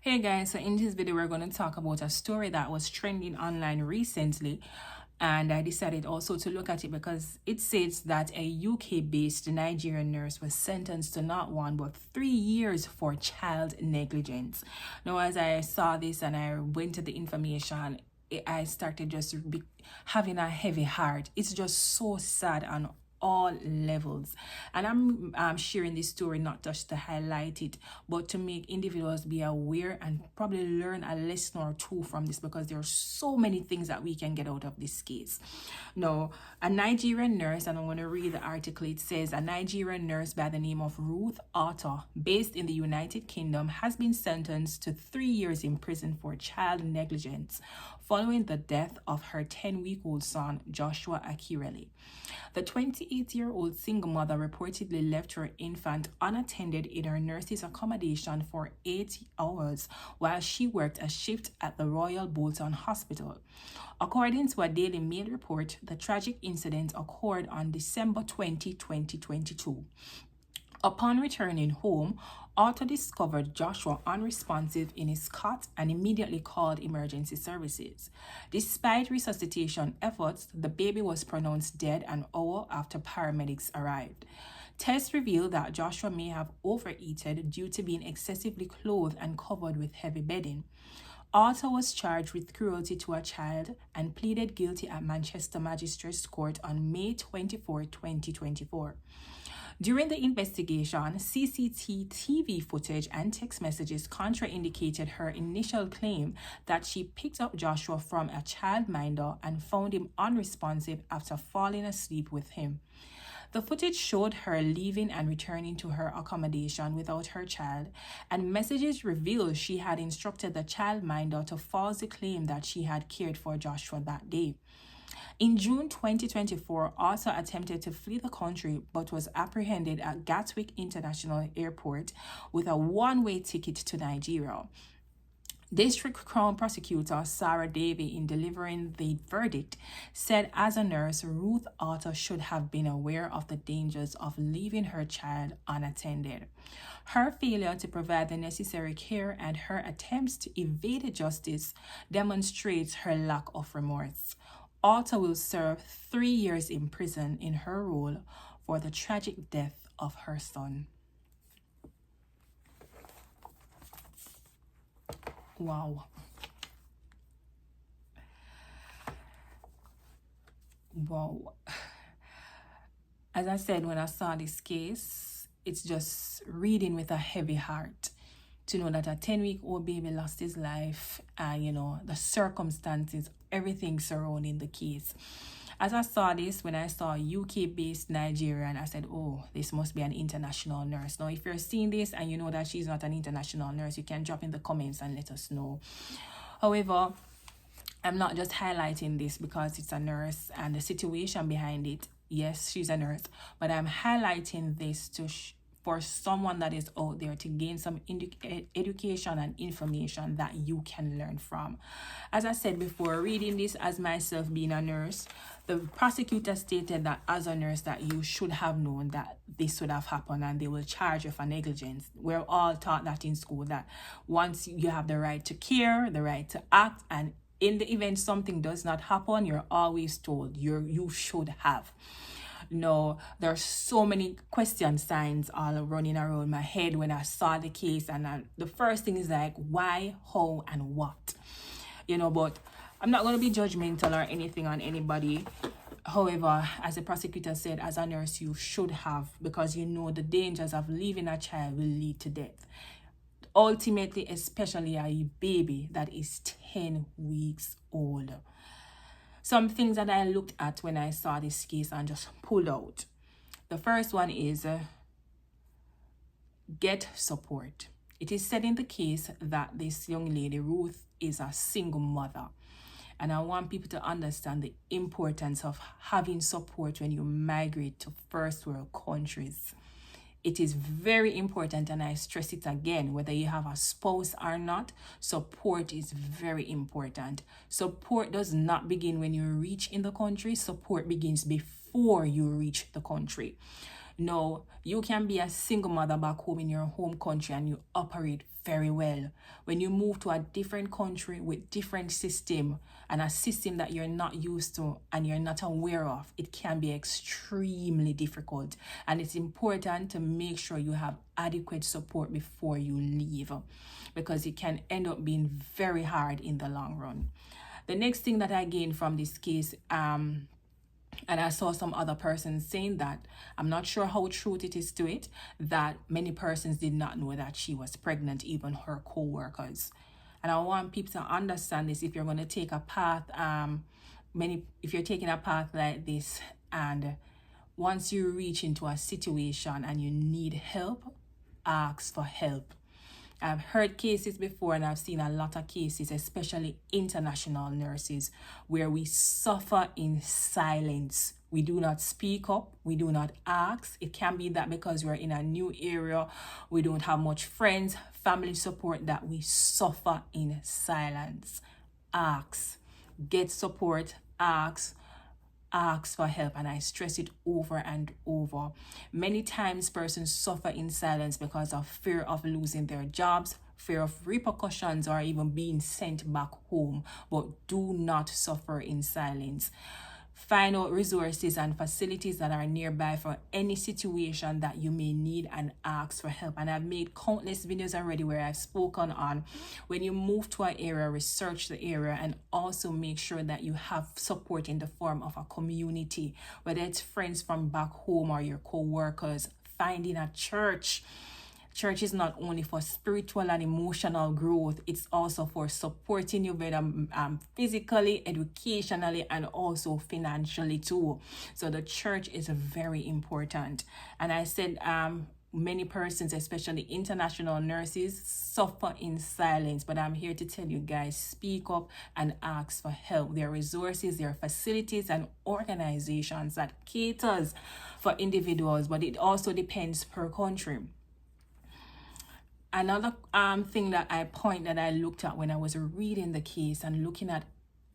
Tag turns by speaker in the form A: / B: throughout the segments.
A: Hey guys, so in this video we're going to talk about a story that was trending online recently, and I decided also to look at it because it says that a UK-based Nigerian nurse was sentenced to not 1 but 3 years for child negligence. Now as I saw this and I went to the information, I started having a heavy heart. It's just so sad on all levels, and I'm sharing this story not just to highlight it but to make individuals be aware and probably learn a lesson or two from this, because there are so many things that we can get out of this case. Now, a Nigerian nurse, and I'm going to read the article. It says a Nigerian nurse by the name of Ruth Otter, based in the United Kingdom, has been sentenced to 3 years in prison for child negligence following the death of her 10-week-old son, Joshua Akirele. The 28-year-old single mother reportedly left her infant unattended in her nurse's accommodation for 8 hours while she worked a shift at the Royal Bolton Hospital. According to a Daily Mail report, the tragic incident occurred on December 20, 2022. Upon returning home, Otto discovered Joshua unresponsive in his cot and immediately called emergency services. Despite resuscitation efforts, the baby was pronounced dead an hour after paramedics arrived. Tests revealed that Joshua may have overeaten due to being excessively clothed and covered with heavy bedding. Otto was charged with cruelty to a child and pleaded guilty at Manchester Magistrates Court on May 24, 2024. During the investigation, CCTV footage and text messages contraindicated her initial claim that she picked up Joshua from a childminder and found him unresponsive after falling asleep with him. The footage showed her leaving and returning to her accommodation without her child, and messages revealed she had instructed the childminder to falsely claim that she had cared for Joshua that day. In June 2024, Otto attempted to flee the country but was apprehended at Gatwick International Airport with a one-way ticket to Nigeria. District Crown Prosecutor Sarah Davey, in delivering the verdict, said as a nurse, Ruth Otter should have been aware of the dangers of leaving her child unattended. Her failure to provide the necessary care and her attempts to evade justice demonstrates her lack of remorse. Otter will serve 3 years in prison in her role for the tragic death of her son. Wow. Wow. As I said, when I saw this case, it's just reading with a heavy heart to know that a 10-week-old baby lost his life, and the circumstances, everything surrounding the case. As I saw this, when I saw UK-based Nigerian, I said, oh, this must be an international nurse. Now, if you're seeing this and you know that she's not an international nurse, you can drop in the comments and let us know. However, I'm not just highlighting this because it's a nurse and the situation behind it. Yes, she's a nurse, but I'm highlighting this for someone that is out there to gain some education and information that you can learn from. As I said before, reading this as myself being a nurse, the prosecutor stated that as a nurse that you should have known that this would have happened and they will charge you for negligence. We're all taught that in school, that once you have the right to care, the right to act, and in the event something does not happen, you're always told you should have. No, there are so many question signs all running around my head when I saw the case, and the first thing is like, why, how, and what? But I'm not going to be judgmental or anything on anybody. However, as the prosecutor said, as a nurse, you should have, because the dangers of leaving a child will lead to death. Ultimately, especially a baby that is 10 weeks old. Some things that I looked at when I saw this case and just pulled out. The first one is get support. It is said in the case that this young lady, Ruth, is a single mother. And I want people to understand the importance of having support when you migrate to first world countries. It is very important, and I stress it again, whether you have a spouse or not, support is very important. Support does not begin when you reach in the country. Support begins before you reach the country. No, you can be a single mother back home in your home country and you operate very well. When you move to a different country with different system and a system that you're not used to and you're not aware of, it can be extremely difficult. And it's important to make sure you have adequate support before you leave, because it can end up being very hard in the long run. The next thing that I gained from this case, and I saw some other persons saying that, I'm not sure how true it is to it, that many persons did not know that she was pregnant, even her co-workers. And I want people to understand this. If you're going to take a path, if you're taking a path like this, and once you reach into a situation and you need help, ask for help. I've heard cases before, and I've seen a lot of cases, especially international nurses, where we suffer in silence. We do not speak up. We do not ask. It can be that because we're in a new area, we don't have much friends, family support, that we suffer in silence. Ask. Get support. Ask for help, and I stress it over and over. Many times persons suffer in silence because of fear of losing their jobs, fear of repercussions, or even being sent back home. But do not suffer in silence. Find out resources and facilities that are nearby for any situation that you may need and ask for help. And I've made countless videos already where I've spoken on when you move to an area, research the area, and also make sure that you have support in the form of a community, whether it's friends from back home or your co-workers. Finding a church. Church is not only for spiritual and emotional growth, it's also for supporting you better physically, educationally, and also financially too. So the church is very important. And I said many persons, especially international nurses, suffer in silence, but I'm here to tell you guys, speak up and ask for help. There are resources, there are facilities and organizations that caters for individuals, but it also depends per country. Another thing that I looked at when I was reading the case and looking at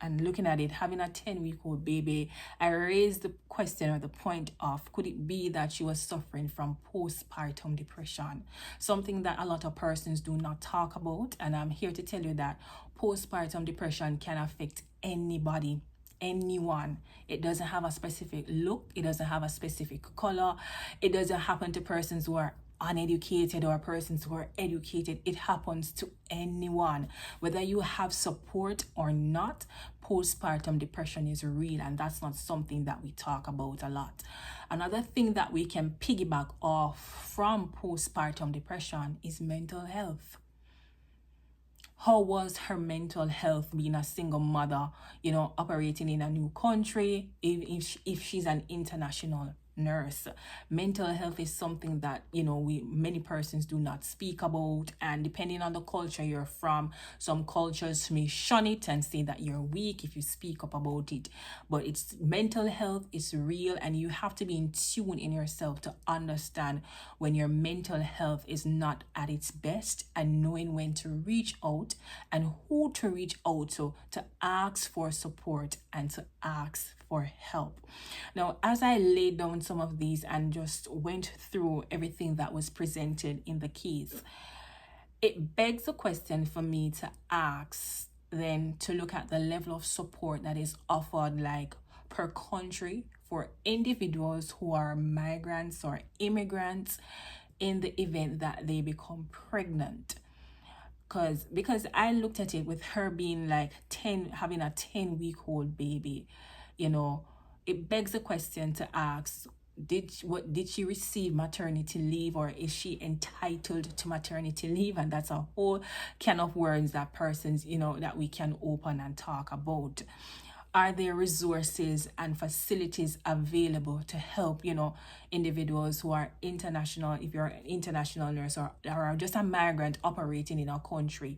A: it, having a 10-week-old baby, I raised the question or the point of, could it be that she was suffering from postpartum depression? Something that a lot of persons do not talk about, and I'm here to tell you that postpartum depression can affect anybody, anyone. It doesn't have a specific look, it doesn't have a specific color, it doesn't happen to persons who are uneducated or persons who are educated. It happens to anyone. Whether you have support or not, postpartum depression is real, and that's not something that we talk about a lot. Another thing that we can piggyback off from postpartum depression is mental health. How was her mental health being a single mother, operating in a new country, if she's an international nurse? Mental health is something that many persons do not speak about, and depending on the culture you're from, some cultures may shun it and say that you're weak if you speak up about it. But mental health is real, and you have to be in tune in yourself to understand when your mental health is not at its best, and knowing when to reach out and who to reach out to ask for support and to ask for help. Now, as I laid down some of these and just went through everything that was presented in the case, it begs a question for me to ask, then to look at the level of support that is offered, like per country, for individuals who are migrants or immigrants in the event that they become pregnant. Because I looked at it with her being like having a 10-week-old baby, it begs the question to ask, did she receive maternity leave, or is she entitled to maternity leave? And that's a whole can of words that persons, that we can open and talk about. Are there resources and facilities available to help, individuals who are international, if you're an international nurse or just a migrant operating in a country,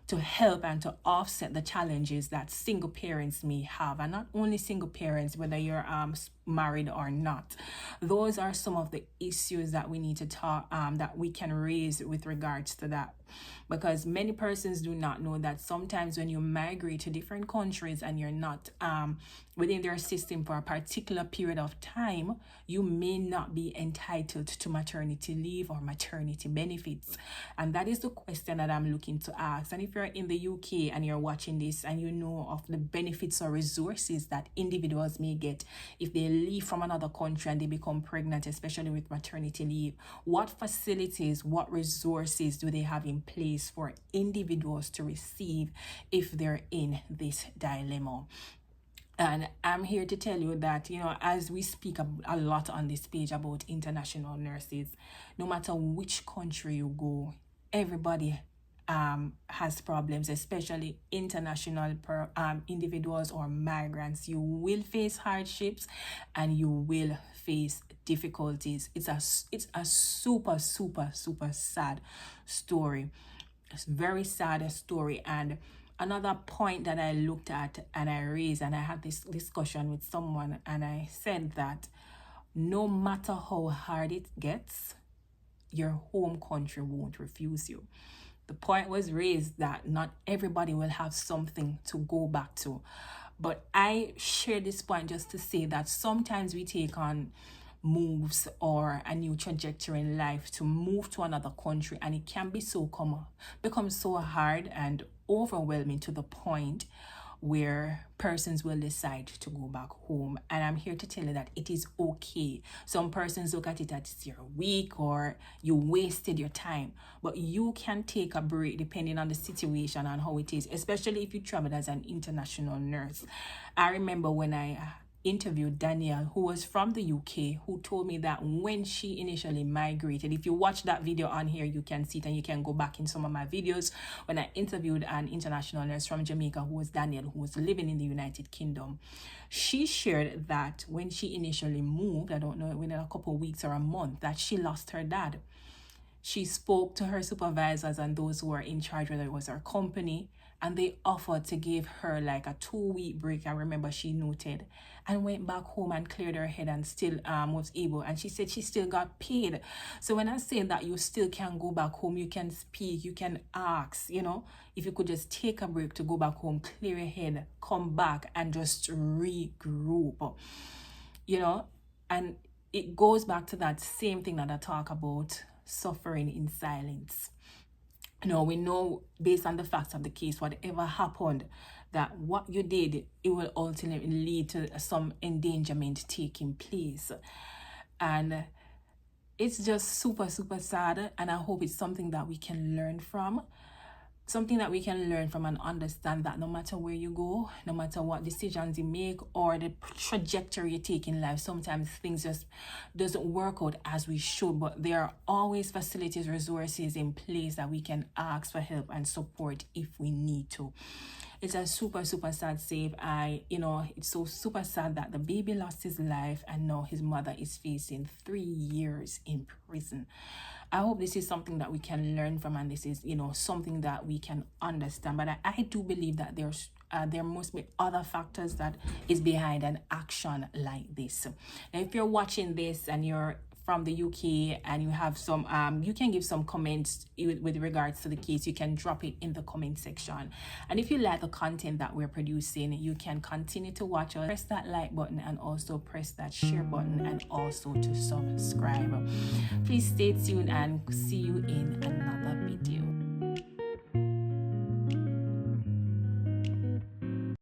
A: to help and to offset the challenges that single parents may have? And not only single parents, whether you're married or not. Those are some of the issues that we need to talk that we can raise with regards to that, because many persons do not know that sometimes when you migrate to different countries and you're not within their system for a particular period of time, you may not be entitled to maternity leave or maternity benefits. And that is the question that I'm looking to ask. And if you're in the UK and you're watching this and you know of the benefits or resources that individuals may get if they leave from another country and they become pregnant, especially with maternity leave, what facilities, what resources do they have in place for individuals to receive if they're in this dilemma? And I'm here to tell you that, as we speak a lot on this page about international nurses, no matter which country you go, everybody has problems, especially international individuals or migrants. You will face hardships and you will face difficulties. It's a super sad story. It's very sad story. And another point that I looked at and I raised, and I had this discussion with someone, and I said that no matter how hard it gets, your home country won't refuse you. The point was raised that not everybody will have something to go back to. But I share this point just to say that sometimes we take on moves or a new trajectory in life to move to another country, and it can be become so hard and overwhelming to the point where persons will decide to go back home. And I'm here to tell you that it is okay. Some persons look at it as you're weak or you wasted your time, but you can take a break depending on the situation and how it is, especially if you travel as an international nurse. I remember when I interviewed Danielle, who was from the UK, who told me that when she initially migrated, if you watch that video on here, you can see it, and you can go back in some of my videos when I interviewed an international nurse from Jamaica, who was Danielle, who was living in the United Kingdom. She shared that when she initially moved, I don't know, within a couple of weeks or a month, that she lost her dad. She spoke to her supervisors and those who were in charge, whether it was her company, and they offered to give her like a 2-week break, I remember she noted, and went back home and cleared her head and still was able. And she said she still got paid. So when I say that you still can go back home, you can speak, you can ask, if you could just take a break to go back home, clear your head, come back and just regroup, and it goes back to that same thing that I talk about, suffering in silence. We know based on the facts of the case, whatever happened, that what you did, it will ultimately lead to some endangerment taking place. And it's just super sad, and I hope it's something that we can learn from. And understand that no matter where you go, no matter what decisions you make or the trajectory you take in life, sometimes things just doesn't work out as we should, but there are always facilities, resources in place that we can ask for help and support if we need to. It's a super sad save. It's so super sad that the baby lost his life and now his mother is facing 3 years in prison. I hope this is something that we can learn from, and this is, something that we can understand. But I do believe that there must be other factors that is behind an action like this. Now, if you're watching this and you're from the UK and you have some, you can give some comments with regards to the case. You can drop it in the comment section. And if you like the content that we're producing, you can continue to watch us. Press that like button and also press that share button and also to subscribe. Please stay tuned and see you in another video.